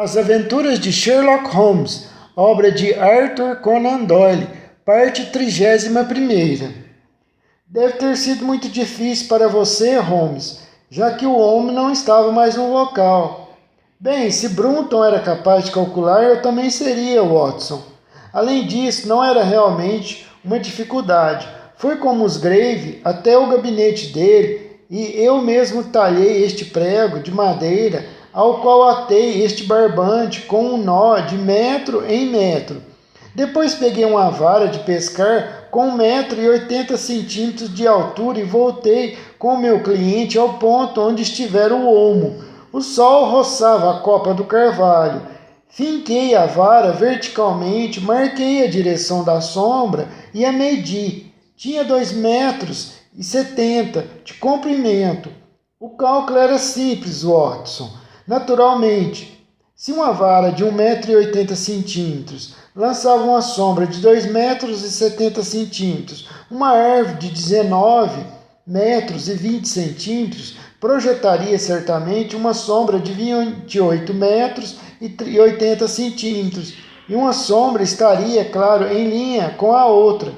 As Aventuras de Sherlock Holmes, obra de Arthur Conan Doyle, parte 31ª. Deve ter sido muito difícil para você, Holmes, já que o homem não estava mais no local. Bem, se Brunton era capaz de calcular, eu também seria, Watson. Além disso, não era realmente uma dificuldade. Fui com Musgrave até o gabinete dele e eu mesmo talhei este prego de madeira ao qual atei este barbante com um nó de metro em metro. Depois peguei uma vara de pescar com 1,80 m de altura e voltei com o meu cliente ao ponto onde estivera o olmo. O sol roçava a copa do carvalho. Finquei a vara verticalmente, marquei a direção da sombra e a medi. Tinha 2,70 m de comprimento. O cálculo era simples, Watson. Naturalmente, se uma vara de 1,80 m lançava uma sombra de 2,70 m, uma árvore de 19,20 m projetaria certamente uma sombra de 28,80 m, e uma sombra estaria, claro, em linha com a outra.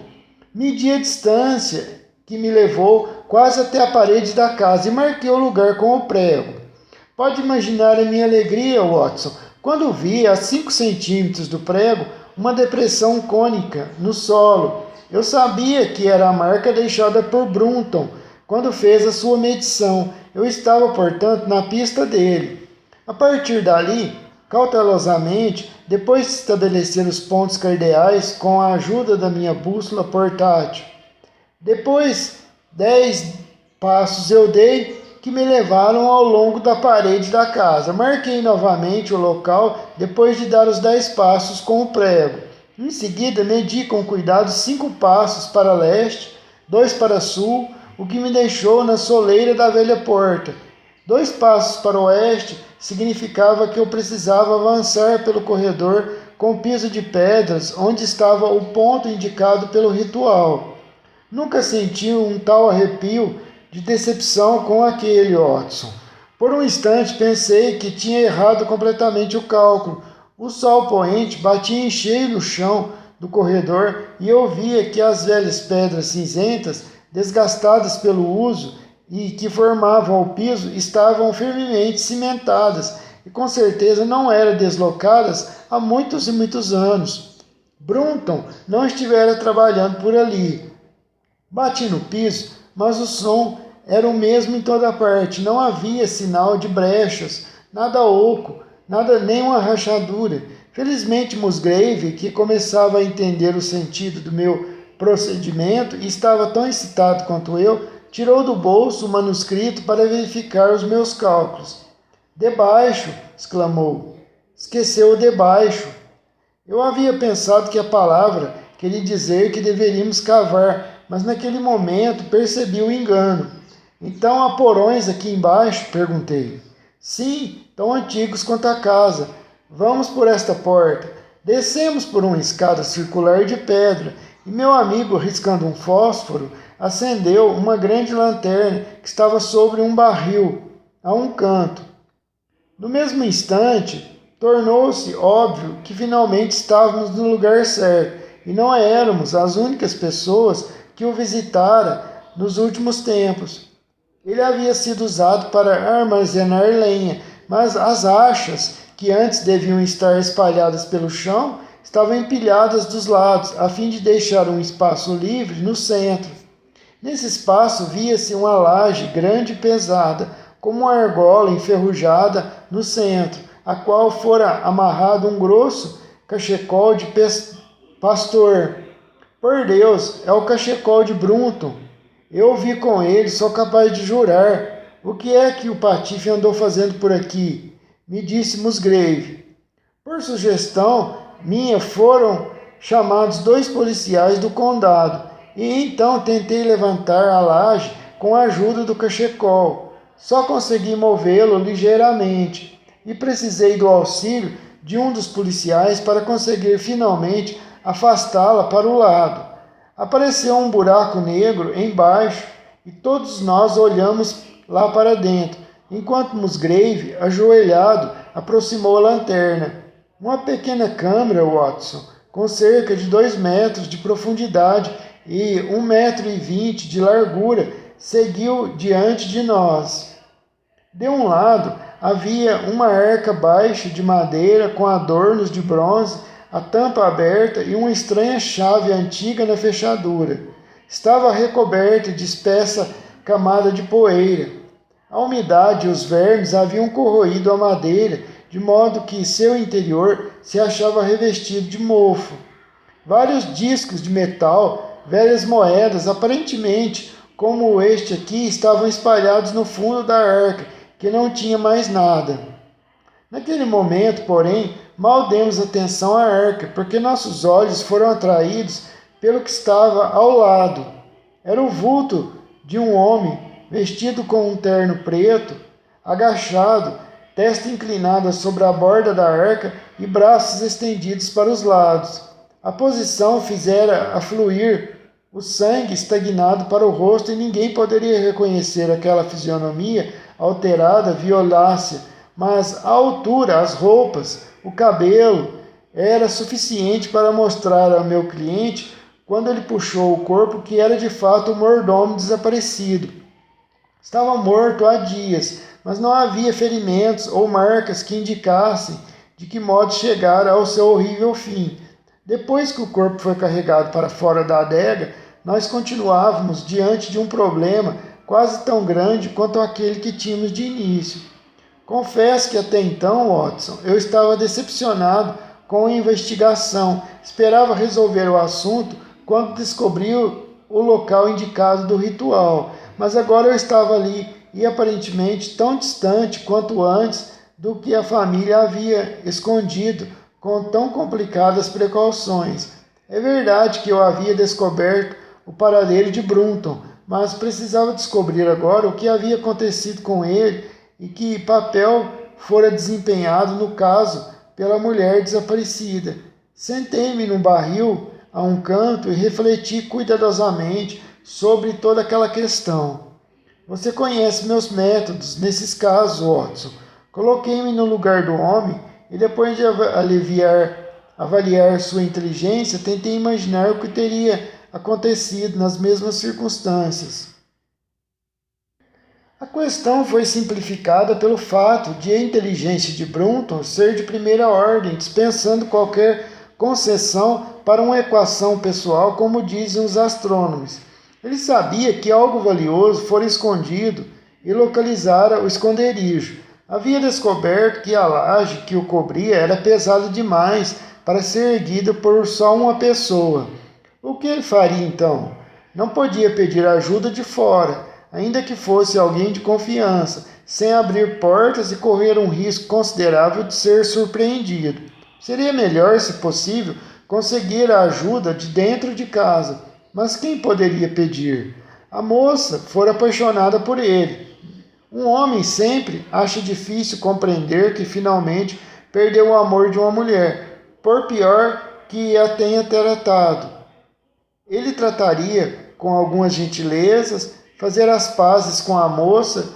Medi a distância, que me levou quase até a parede da casa, e marquei o lugar com o prego. Pode imaginar a minha alegria, Watson, quando vi a 5 centímetros do prego uma depressão cônica no solo. Eu sabia que era a marca deixada por Brunton quando fez a sua medição. Eu estava, portanto, na pista dele. A partir dali, cautelosamente, depois de estabelecer os pontos cardeais com a ajuda da minha bússola portátil, depois 10 passos eu dei que me levaram ao longo da parede da casa. Marquei novamente o local depois de dar os 10 passos com o prego. Em seguida, medi com cuidado 5 passos para leste, 2 para sul, o que me deixou na soleira da velha porta. 2 passos para o oeste significava que eu precisava avançar pelo corredor com piso de pedras, onde estava o ponto indicado pelo ritual. Nunca senti um tal arrepio de decepção com aquele, Watson. Por um instante pensei que tinha errado completamente o cálculo. O sol poente batia em cheio no chão do corredor e eu via que as velhas pedras cinzentas, desgastadas pelo uso e que formavam o piso, estavam firmemente cimentadas e com certeza não eram deslocadas há muitos e muitos anos. Brunton não estivera trabalhando por ali. Bati no piso, mas o som era o mesmo em toda parte. Não havia sinal de brechas, nada oco, nenhuma rachadura. Felizmente Musgrave, que começava a entender o sentido do meu procedimento e estava tão excitado quanto eu, tirou do bolso o manuscrito para verificar os meus cálculos. "Debaixo!" exclamou. "Esqueceu o debaixo." Eu havia pensado que a palavra queria dizer que deveríamos cavar, mas naquele momento percebi o engano. "Então há porões aqui embaixo?" perguntei. "Sim, tão antigos quanto a casa. Vamos por esta porta." Descemos por uma escada circular de pedra e meu amigo, riscando um fósforo, acendeu uma grande lanterna que estava sobre um barril, a um canto. No mesmo instante, tornou-se óbvio que finalmente estávamos no lugar certo e não éramos as únicas pessoas que o visitara nos últimos tempos. Ele havia sido usado para armazenar lenha, mas as achas, que antes deviam estar espalhadas pelo chão, estavam empilhadas dos lados, a fim de deixar um espaço livre no centro. Nesse espaço via-se uma laje grande e pesada, como uma argola enferrujada no centro, a qual fora amarrado um grosso cachecol de pastor. "Por Deus, é o cachecol de Brunton. Eu vi com ele, sou capaz de jurar. O que é que o Patife andou fazendo por aqui?" me disse Musgrave. Por sugestão minha foram chamados 2 policiais do condado, e então tentei levantar a laje com a ajuda do cachecol. Só consegui movê-lo ligeiramente, e precisei do auxílio de um dos policiais para conseguir finalmente afastá-la para o lado. Apareceu um buraco negro embaixo e todos nós olhamos lá para dentro, enquanto Musgrave, ajoelhado, aproximou a lanterna. Uma pequena câmara, Watson, com cerca de 2 metros de profundidade e 1,20 m de largura, seguiu diante de nós. De um lado, havia uma arca baixa de madeira com adornos de bronze, a tampa aberta e uma estranha chave antiga na fechadura. Estava recoberta de espessa camada de poeira. A umidade e os vermes haviam corroído a madeira, de modo que seu interior se achava revestido de mofo. Vários discos de metal, velhas moedas, aparentemente como este aqui, estavam espalhados no fundo da arca, que não tinha mais nada. Naquele momento, porém, mal demos atenção à arca, porque nossos olhos foram atraídos pelo que estava ao lado. Era o vulto de um homem, vestido com um terno preto, agachado, testa inclinada sobre a borda da arca e braços estendidos para os lados. A posição fizera afluir o sangue estagnado para o rosto e ninguém poderia reconhecer aquela fisionomia alterada, violácea, mas a altura, as roupas, o cabelo, era suficiente para mostrar ao meu cliente, quando ele puxou o corpo, que era de fato o mordomo desaparecido. Estava morto há dias, mas não havia ferimentos ou marcas que indicassem de que modo chegara ao seu horrível fim. Depois que o corpo foi carregado para fora da adega, nós continuávamos diante de um problema quase tão grande quanto aquele que tínhamos de início. Confesso que até então, Watson, eu estava decepcionado com a investigação. Esperava resolver o assunto quando descobri o local indicado do ritual, mas agora eu estava ali e aparentemente tão distante quanto antes do que a família havia escondido com tão complicadas precauções. É verdade que eu havia descoberto o paradeiro de Brunton, mas precisava descobrir agora o que havia acontecido com ele e que papel fora desempenhado no caso pela mulher desaparecida. Sentei-me num barril a um canto e refleti cuidadosamente sobre toda aquela questão. Você conhece meus métodos nesses casos, Watson. Coloquei-me no lugar do homem e depois de avaliar sua inteligência, tentei imaginar o que teria acontecido nas mesmas circunstâncias. A questão foi simplificada pelo fato de a inteligência de Brunton ser de primeira ordem, dispensando qualquer concessão para uma equação pessoal, como dizem os astrônomos. Ele sabia que algo valioso fora escondido e localizara o esconderijo. Havia descoberto que a laje que o cobria era pesada demais para ser erguida por só uma pessoa. O que ele faria então? Não podia pedir ajuda de fora, ainda que fosse alguém de confiança, sem abrir portas e correr um risco considerável de ser surpreendido. Seria melhor, se possível, conseguir a ajuda de dentro de casa. Mas quem poderia pedir? A moça fora apaixonada por ele. Um homem sempre acha difícil compreender que finalmente perdeu o amor de uma mulher, por pior que a tenha tratado. Ele trataria com algumas gentilezas, fazer as pazes com a moça,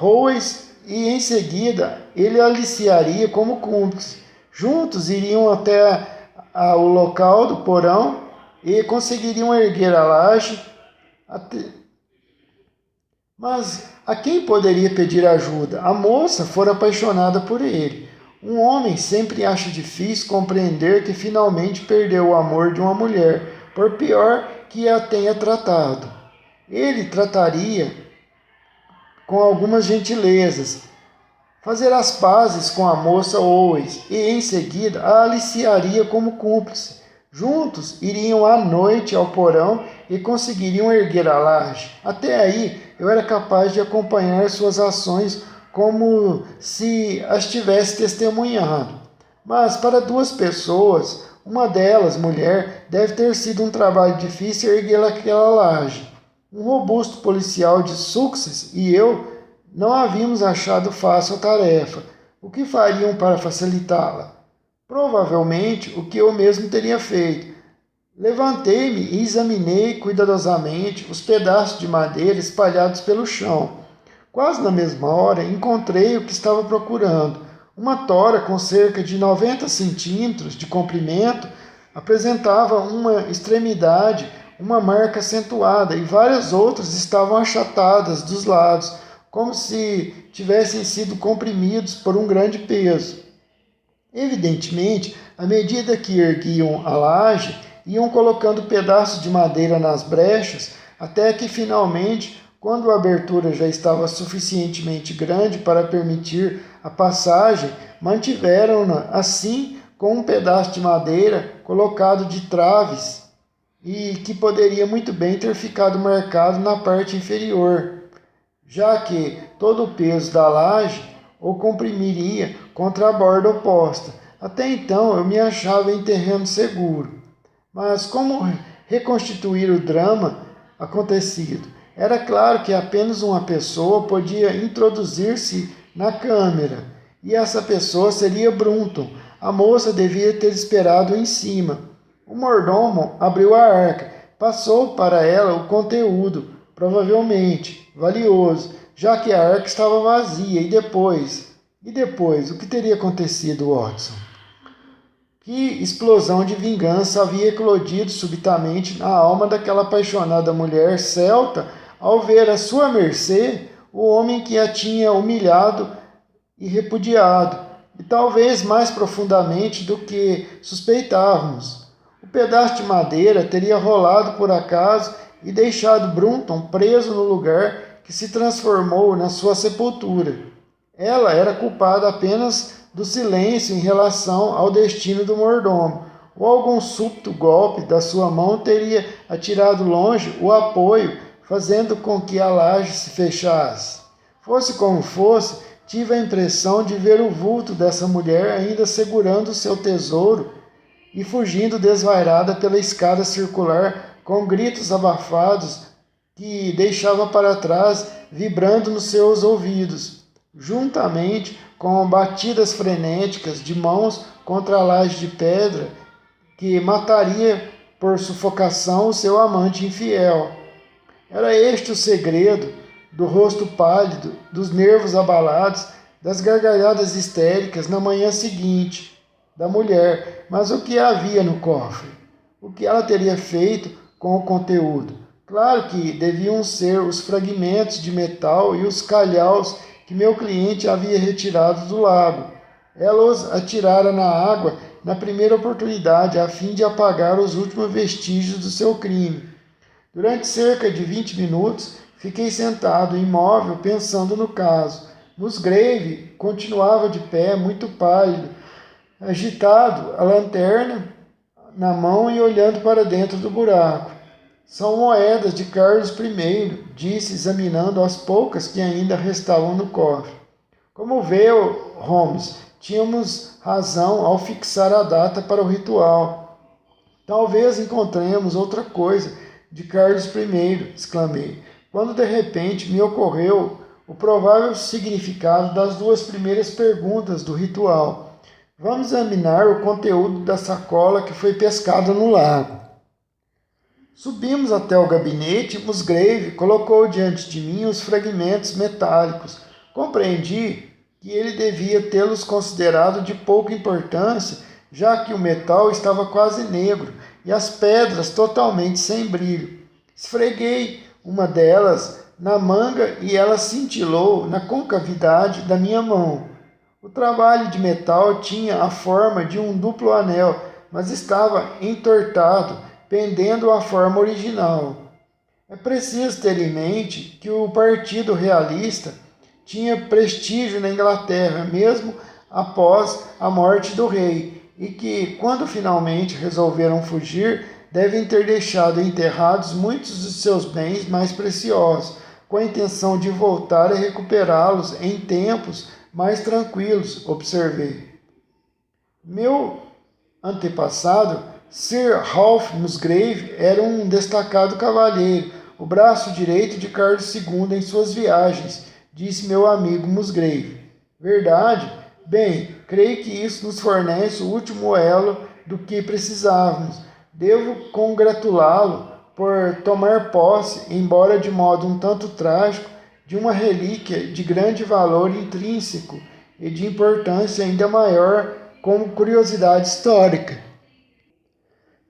Howes, e em seguida ele a aliciaria como cúmplice. Juntos iriam até o local do porão e conseguiriam erguer a laje. Mas a quem poderia pedir ajuda? A moça fora apaixonada por ele. Um homem sempre acha difícil compreender que finalmente perdeu o amor de uma mulher, por pior que a tenha tratado. Ele trataria com algumas gentilezas, fazer as pazes com a moça Owens e em seguida a aliciaria como cúmplice. Juntos iriam à noite ao porão e conseguiriam erguer a laje. Até aí eu era capaz de acompanhar suas ações como se as tivesse testemunhado. Mas para 2 pessoas, uma delas, mulher, deve ter sido um trabalho difícil erguer aquela laje. Um robusto policial de Sussex e eu não havíamos achado fácil a tarefa. O que fariam para facilitá-la? Provavelmente o que eu mesmo teria feito. Levantei-me e examinei cuidadosamente os pedaços de madeira espalhados pelo chão. Quase na mesma hora encontrei o que estava procurando. Uma tora com cerca de 90 centímetros de comprimento apresentava uma extremidade, uma marca acentuada, e várias outras estavam achatadas dos lados, como se tivessem sido comprimidos por um grande peso. Evidentemente, à medida que erguiam a laje, iam colocando pedaços de madeira nas brechas, até que finalmente, quando a abertura já estava suficientemente grande para permitir a passagem, mantiveram-na assim com um pedaço de madeira colocado de traves e que poderia muito bem ter ficado marcado na parte inferior, já que todo o peso da laje o comprimiria contra a borda oposta. Até então eu me achava em terreno seguro. Mas como reconstituir o drama acontecido? Era claro que apenas uma pessoa podia introduzir-se na câmara, e essa pessoa seria Brunton. A moça devia ter esperado em cima. O mordomo abriu a arca, passou para ela o conteúdo, provavelmente valioso, já que a arca estava vazia. E depois, o que teria acontecido, Watson? Que explosão de vingança havia eclodido subitamente na alma daquela apaixonada mulher celta ao ver à sua mercê o homem que a tinha humilhado e repudiado, e talvez mais profundamente do que suspeitávamos. O pedaço de madeira teria rolado por acaso e deixado Brunton preso no lugar que se transformou na sua sepultura. Ela era culpada apenas do silêncio em relação ao destino do mordomo, ou algum súbito golpe da sua mão teria atirado longe o apoio, fazendo com que a laje se fechasse. Fosse como fosse, tive a impressão de ver o vulto dessa mulher ainda segurando seu tesouro e fugindo desvairada pela escada circular com gritos abafados que deixava para trás vibrando nos seus ouvidos, juntamente com batidas frenéticas de mãos contra a laje de pedra que mataria por sufocação o seu amante infiel. Era este o segredo do rosto pálido, dos nervos abalados, das gargalhadas histéricas na manhã seguinte da mulher. Mas o que havia no cofre? O que ela teria feito com o conteúdo? Claro que deviam ser os fragmentos de metal e os calhaus que meu cliente havia retirado do lago. Ela os atirara na água na primeira oportunidade, a fim de apagar os últimos vestígios do seu crime. Durante cerca de 20 minutos, fiquei sentado, imóvel, pensando no caso. Musgrave continuava de pé, muito pálido, agitado, a lanterna na mão e olhando para dentro do buraco. São moedas de Carlos I, disse, examinando as poucas que ainda restavam no cofre. Como vê, Holmes, tínhamos razão ao fixar a data para o ritual. Talvez encontremos outra coisa de Carlos I, exclamei, quando de repente me ocorreu o provável significado das duas primeiras perguntas do ritual. Vamos examinar o conteúdo da sacola que foi pescada no lago. Subimos até o gabinete e Musgrave colocou diante de mim os fragmentos metálicos. Compreendi que ele devia tê-los considerado de pouca importância, já que o metal estava quase negro e as pedras totalmente sem brilho. Esfreguei uma delas na manga e ela cintilou na concavidade da minha mão. O trabalho de metal tinha a forma de um duplo anel, mas estava entortado, pendendo à forma original. É preciso ter em mente que o Partido Realista tinha prestígio na Inglaterra, mesmo após a morte do rei, e que, quando finalmente resolveram fugir, devem ter deixado enterrados muitos dos seus bens mais preciosos, com a intenção de voltar a recuperá-los em tempos mais tranquilos, observei. Meu antepassado, Sir Ralph Musgrave, era um destacado cavalheiro, o braço direito de Carlos II em suas viagens, disse meu amigo Musgrave. Verdade? Bem, creio que isso nos fornece o último elo do que precisávamos. Devo congratulá-lo por tomar posse, embora de modo um tanto trágico, de uma relíquia de grande valor intrínseco e de importância ainda maior como curiosidade histórica.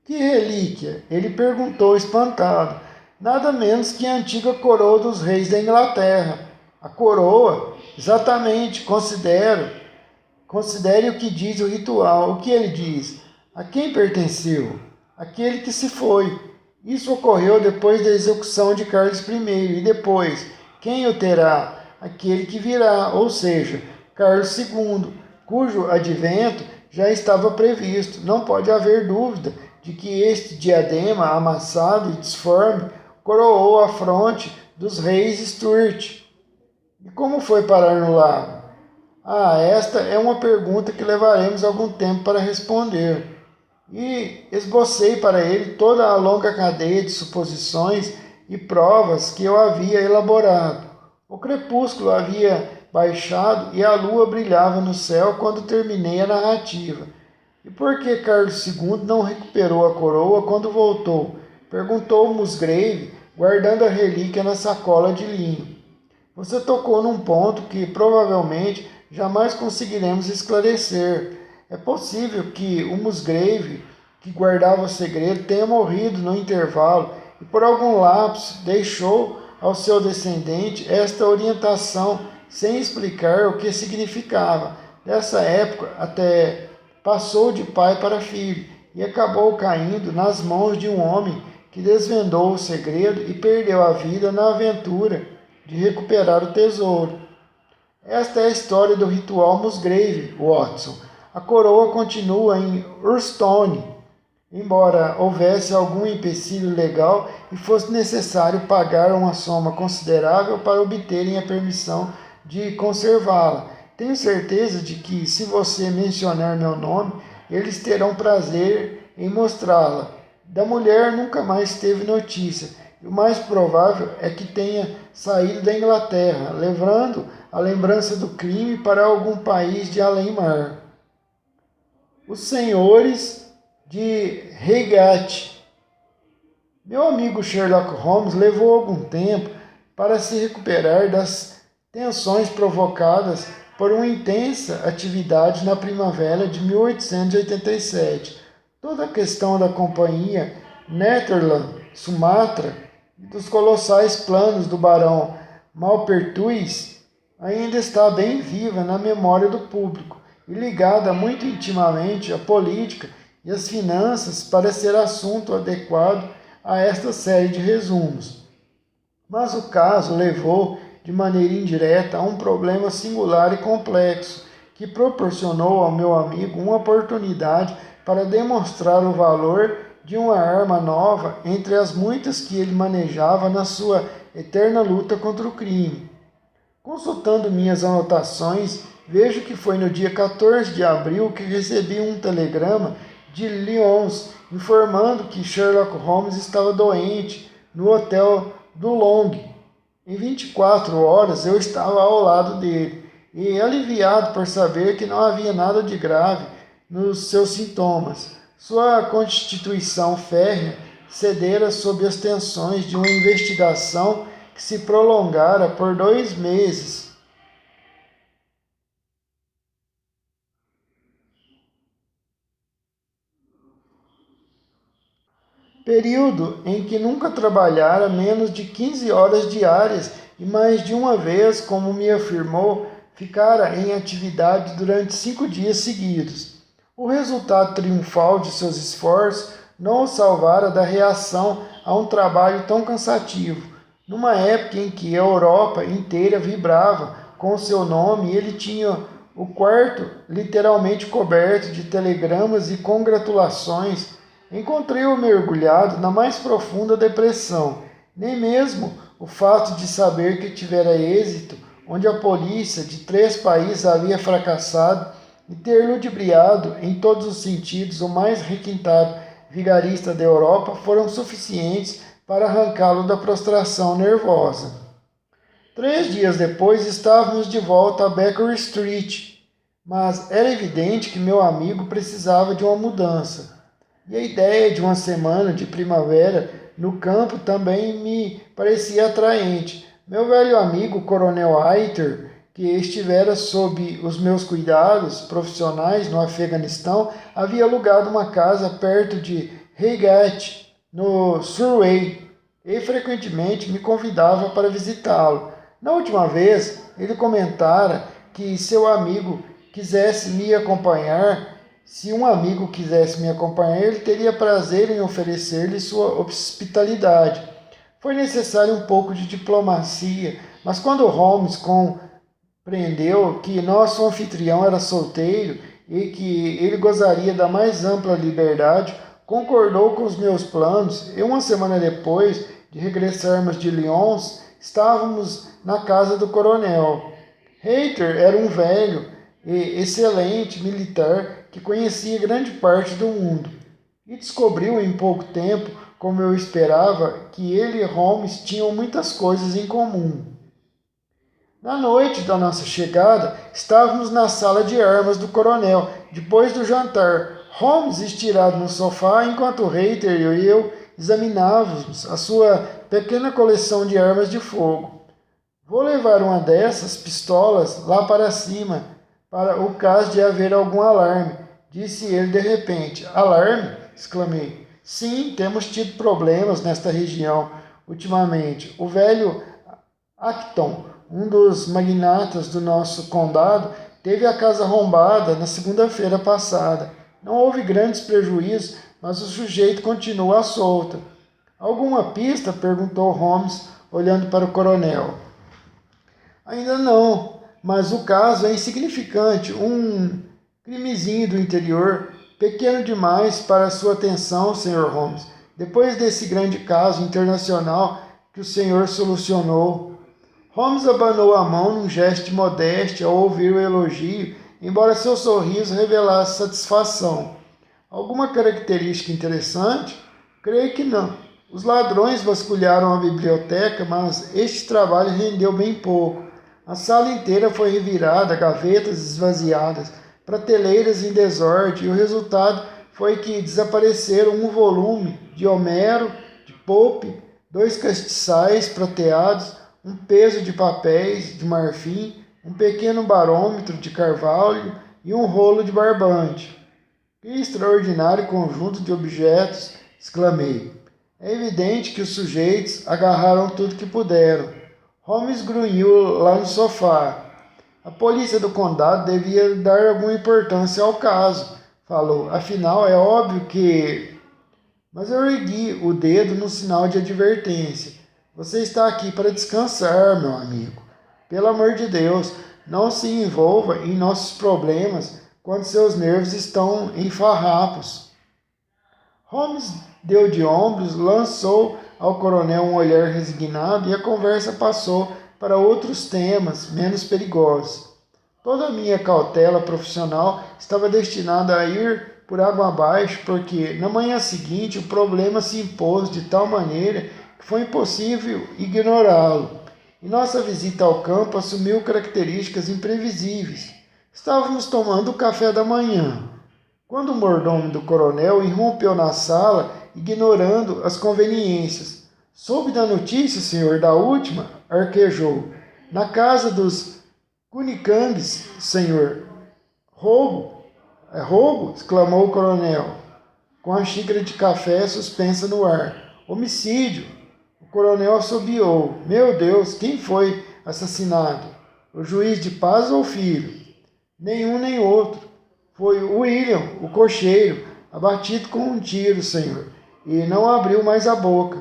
Que relíquia? Ele perguntou espantado. Nada menos que a antiga coroa dos reis da Inglaterra. A coroa? Exatamente, Considere o que diz o ritual. O que ele diz? A quem pertenceu? Aquele que se foi. Isso ocorreu depois da execução de Carlos I. E depois, quem o terá? Aquele que virá, ou seja, Carlos II, cujo advento já estava previsto. Não pode haver dúvida de que este diadema amassado e disforme coroou a fronte dos reis Stuart. E como foi parar no lago? Esta é uma pergunta que levaremos algum tempo para responder. E esbocei para ele toda a longa cadeia de suposições e provas que eu havia elaborado. O crepúsculo havia baixado e a lua brilhava no céu quando terminei a narrativa. E por que Carlos II não recuperou a coroa quando voltou? Perguntou Musgrave, guardando a relíquia na sacola de linho. Você tocou num ponto que provavelmente jamais conseguiremos esclarecer. É possível que o Musgrave, que guardava o segredo, tenha morrido no intervalo e por algum lapso deixou ao seu descendente esta orientação sem explicar o que significava. Dessa época até passou de pai para filho e acabou caindo nas mãos de um homem que desvendou o segredo e perdeu a vida na aventura de recuperar o tesouro. Esta é a história do ritual Musgrave, Watson. A coroa continua em Urstone, embora houvesse algum empecilho legal e fosse necessário pagar uma soma considerável para obterem a permissão de conservá-la. Tenho certeza de que, se você mencionar meu nome, eles terão prazer em mostrá-la. Da mulher nunca mais teve notícia, e o mais provável é que tenha saído da Inglaterra, levando a lembrança do crime para algum país de além-mar. Os senhores de Reigate. Meu amigo Sherlock Holmes levou algum tempo para se recuperar das tensões provocadas por uma intensa atividade na primavera de 1887. Toda a questão da companhia Netherland, Sumatra e dos colossais planos do barão Maupertuis ainda está bem viva na memória do público e ligada muito intimamente à política e às finanças para ser assunto adequado a esta série de resumos. Mas o caso levou, de maneira indireta, a um problema singular e complexo, que proporcionou ao meu amigo uma oportunidade para demonstrar o valor de uma arma nova entre as muitas que ele manejava na sua eterna luta contra o crime. Consultando minhas anotações, vejo que foi no dia 14 de abril que recebi um telegrama de Lyons informando que Sherlock Holmes estava doente no hotel do Long. Em 24 horas eu estava ao lado dele e aliviado por saber que não havia nada de grave nos seus sintomas. Sua constituição férrea cedera sob as tensões de uma investigação que se prolongara por 2 meses. Período em que nunca trabalhara menos de 15 horas diárias e mais de uma vez, como me afirmou, ficara em atividade durante 5 dias seguidos. O resultado triunfal de seus esforços não o salvara da reação a um trabalho tão cansativo. Numa época em que a Europa inteira vibrava com o seu nome, ele tinha o quarto literalmente coberto de telegramas e congratulações. Encontrei-o mergulhado na mais profunda depressão. Nem mesmo o fato de saber que tivera êxito, onde a polícia de 3 países havia fracassado, e ter ludibriado em todos os sentidos o mais requintado vigarista da Europa, foram suficientes para arrancá-lo da prostração nervosa. 3 dias depois estávamos de volta a Baker Street, mas era evidente que meu amigo precisava de uma mudança. E a ideia de uma semana de primavera no campo também me parecia atraente. Meu velho amigo Coronel Hayter que estivera sob os meus cuidados profissionais no Afeganistão, havia alugado uma casa perto de Reigate, no Surrey, e frequentemente me convidava para visitá-lo. Na última vez, ele comentara que seu amigo quisesse me acompanhar. Se um amigo quisesse me acompanhar, ele teria prazer em oferecer-lhe sua hospitalidade. Foi necessário um pouco de diplomacia, mas quando Holmes compreendeu que nosso anfitrião era solteiro e que ele gozaria da mais ampla liberdade, concordou com os meus planos e uma semana depois de regressarmos de Lyons, estávamos na casa do coronel. Hayter era um velho e excelente militar que conhecia grande parte do mundo e descobriu em pouco tempo, como eu esperava, que ele e Holmes tinham muitas coisas em comum. Na noite da nossa chegada, estávamos na sala de armas do coronel, depois do jantar. Holmes estirado no sofá, enquanto Hayter e eu examinávamos a sua pequena coleção de armas de fogo. Vou levar uma dessas pistolas lá para cima, para o caso de haver algum alarme, disse ele de repente. Alarme? Exclamei. Sim, temos tido problemas nesta região ultimamente. O velho Acton, um dos magnatas do nosso condado, teve a casa arrombada na segunda-feira passada. Não houve grandes prejuízos, mas o sujeito continua à solta. Alguma pista? Perguntou Holmes, olhando para o coronel. Ainda não, mas o caso é insignificante, um crimezinho do interior, pequeno demais para sua atenção, Sr. Holmes. Depois desse grande caso internacional que o senhor solucionou. Holmes abanou a mão num gesto de modéstia ao ouvir o elogio, embora seu sorriso revelasse satisfação. Alguma característica interessante? Creio que não. Os ladrões vasculharam a biblioteca, mas este trabalho rendeu bem pouco. A sala inteira foi revirada, gavetas esvaziadas, prateleiras em desordem, e o resultado foi que desapareceram um volume de Homero, de Pope, 2 castiçais prateados, um peso de papéis de marfim, um pequeno barômetro de carvalho e um rolo de barbante. Que extraordinário conjunto de objetos! Exclamei. É evidente que os sujeitos agarraram tudo que puderam. Holmes grunhiu lá no sofá. A polícia do condado devia dar alguma importância ao caso, falou. Afinal, é óbvio que... Mas eu ergui o dedo no sinal de advertência. Você está aqui para descansar, meu amigo. Pelo amor de Deus, não se envolva em nossos problemas quando seus nervos estão em farrapos. Holmes deu de ombros, lançou ao coronel um olhar resignado e a conversa passou para outros temas menos perigosos. Toda a minha cautela profissional estava destinada a ir por água abaixo, porque na manhã seguinte o problema se impôs de tal maneira que foi impossível ignorá-lo, e nossa visita ao campo assumiu características imprevisíveis. Estávamos tomando o café da manhã, quando o mordomo do coronel irrompeu na sala, ignorando as conveniências. Soube da notícia, senhor, da última? Arquejou. Na casa dos Cunicangues, senhor. Roubo? É roubo? Exclamou o coronel, com a xícara de café suspensa no ar. Homicídio. O coronel assobiou. Meu Deus, quem foi assassinado? O juiz de paz ou o filho? Nenhum nem outro. Foi William, o cocheiro, abatido com um tiro, senhor, e não abriu mais a boca.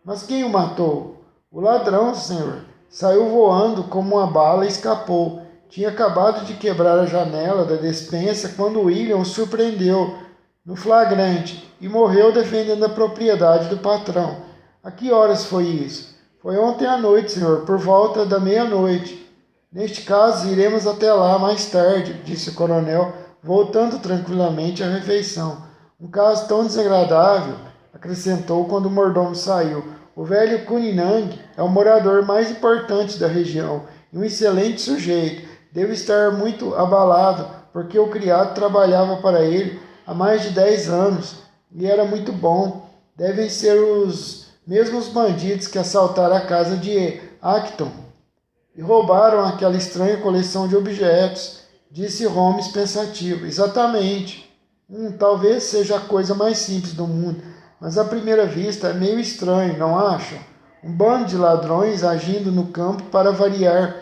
Mas quem o matou? O ladrão, senhor. Saiu voando como uma bala e escapou. Tinha acabado de quebrar a janela da despensa quando William o surpreendeu no flagrante e morreu defendendo a propriedade do patrão. A que horas foi isso? Foi ontem à noite, senhor, por volta da meia-noite. Neste caso, iremos até lá mais tarde, disse o coronel, voltando tranquilamente à refeição. Um caso tão desagradável, acrescentou quando o mordomo saiu. O velho Cunningham é o morador mais importante da região e um excelente sujeito. Deve estar muito abalado, porque o criado trabalhava para ele há mais de 10 anos e era muito bom. Devem ser os mesmos bandidos que assaltaram a casa de Acton. e roubaram aquela estranha coleção de objetos, disse Holmes pensativo. Exatamente. Talvez seja a coisa mais simples do mundo, mas à primeira vista é meio estranho, não acham? Um bando de ladrões agindo no campo para variar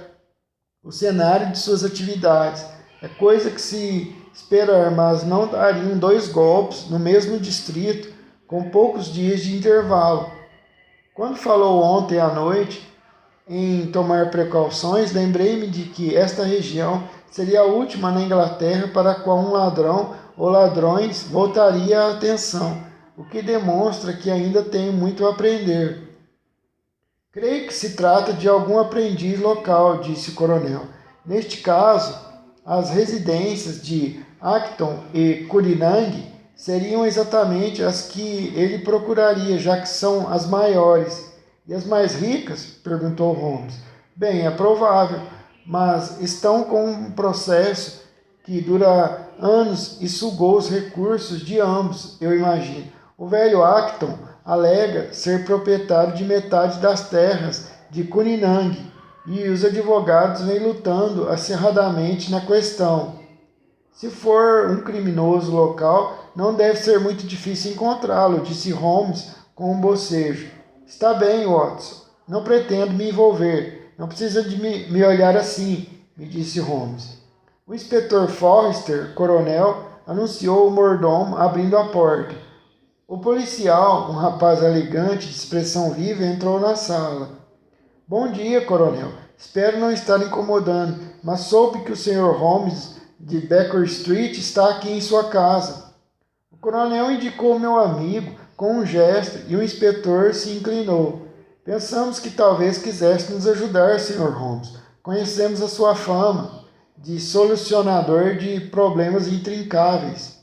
o cenário de suas atividades. É coisa que se esperar, mas não dariam 2 golpes no mesmo distrito com poucos dias de intervalo. Quando falou ontem à noite em tomar precauções, lembrei-me de que esta região seria a última na Inglaterra para a qual um ladrão ou ladrões voltaria a atenção, o que demonstra que ainda tenho muito a aprender. Creio que se trata de algum aprendiz local, disse o coronel. Neste caso, as residências de Acton e Curinang seriam exatamente as que ele procuraria, já que são as maiores. E as mais ricas? Perguntou Holmes. Bem, é provável, mas estão com um processo que dura anos e sugou os recursos de ambos, eu imagino. O velho Acton alega ser proprietário de metade das terras de Cuninang e os advogados vêm lutando acirradamente na questão. Se for um criminoso local, não deve ser muito difícil encontrá-lo, disse Holmes com um bocejo. Está bem, Watson. Não pretendo me envolver. Não precisa de me olhar assim, me disse Holmes. O inspetor Forrester, coronel, anunciou o mordomo abrindo a porta. O policial, um rapaz elegante de expressão viva, entrou na sala. Bom dia, coronel. Espero não estar incomodando, mas soube que o Sr. Holmes de Baker Street está aqui em sua casa. O coronel indicou meu amigo com um gesto e o inspetor se inclinou. Pensamos que talvez quisesse nos ajudar, Sr. Holmes. Conhecemos a sua fama de solucionador de problemas intrincáveis.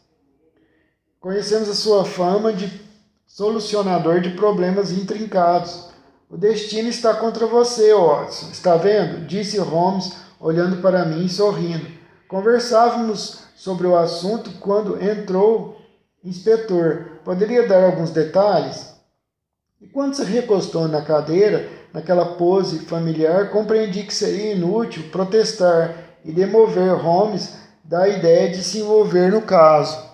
Conhecemos a sua fama de solucionador de problemas intrincados. O destino está contra você, Watson. Está vendo? Disse Holmes, olhando para mim e sorrindo. Conversávamos sobre o assunto quando entrou o inspetor. Poderia dar alguns detalhes? E quando se recostou na cadeira, naquela pose familiar, compreendi que seria inútil protestar e demover Holmes da ideia de se envolver no caso.